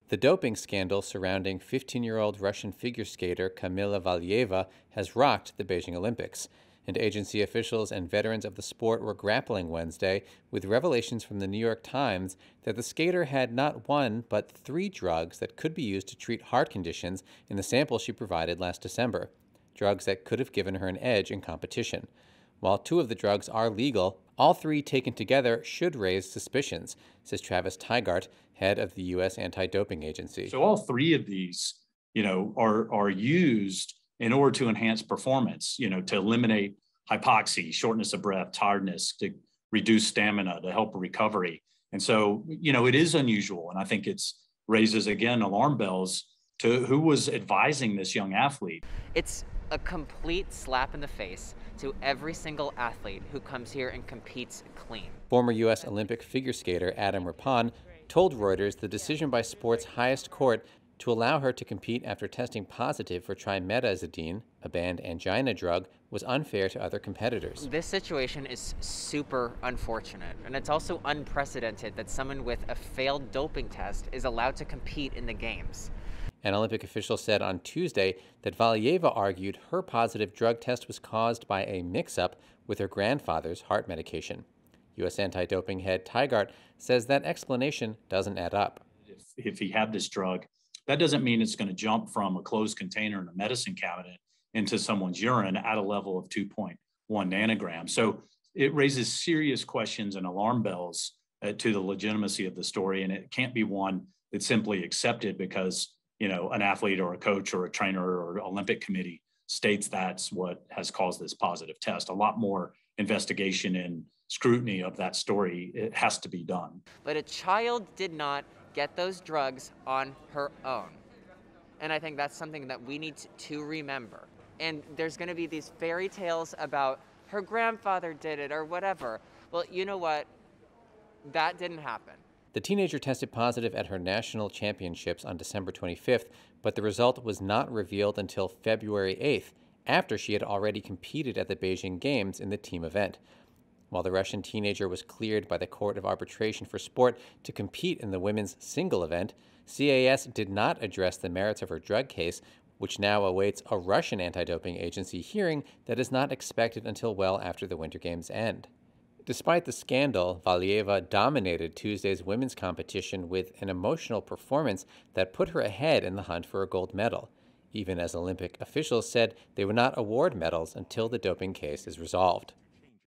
The doping scandal surrounding 15-year-old Russian figure skater Kamila Valieva has rocked the Beijing Olympics, and agency officials and veterans of the sport were grappling Wednesday with revelations from the New York Times that the skater had not one but 3 drugs that could be used to treat heart conditions in the sample she provided last December, drugs that could have given her an edge in competition. While 2 of the drugs are legal, all 3 taken together should raise suspicions, says Travis Tygart, head of the U.S. Anti-Doping Agency. So all 3 of these, are used in order to enhance performance, to eliminate hypoxia, shortness of breath, tiredness, to reduce stamina, to help recovery. And so, it is unusual. And I think it raises, again, alarm bells to who was advising this young athlete. It's a complete slap in the face to every single athlete who comes here and competes clean. Former U.S. Olympic figure skater Adam Rippon told Reuters the decision by sport's highest court to allow her to compete after testing positive for trimetazidine, a banned angina drug, was unfair to other competitors. This situation is super unfortunate, and it's also unprecedented that someone with a failed doping test is allowed to compete in the Games. An Olympic official said on Tuesday that Valieva argued her positive drug test was caused by a mix-up with her grandfather's heart medication. U.S. anti-doping head Tygart says that explanation doesn't add up. If he had this drug, that doesn't mean it's going to jump from a closed container in a medicine cabinet into someone's urine at a level of 2.1 nanograms. So it raises serious questions and alarm bells to the legitimacy of the story, and it can't be one that's simply accepted because an athlete or a coach or a trainer or Olympic committee states that's what has caused this positive test. A lot more investigation and scrutiny of that story, it has to be done. But a child did not get those drugs on her own. And I think that's something that we need to remember. And there's going to be these fairy tales about her grandfather did it or whatever. Well, you know what? That didn't happen. The teenager tested positive at her national championships on December 25th, but the result was not revealed until February 8th, after she had already competed at the Beijing Games in the team event. While the Russian teenager was cleared by the Court of Arbitration for Sport to compete in the women's single event, CAS did not address the merits of her drug case, which now awaits a Russian anti-doping agency hearing that is not expected until well after the Winter Games end. Despite the scandal, Valieva dominated Tuesday's women's competition with an emotional performance that put her ahead in the hunt for a gold medal, even as Olympic officials said they would not award medals until the doping case is resolved.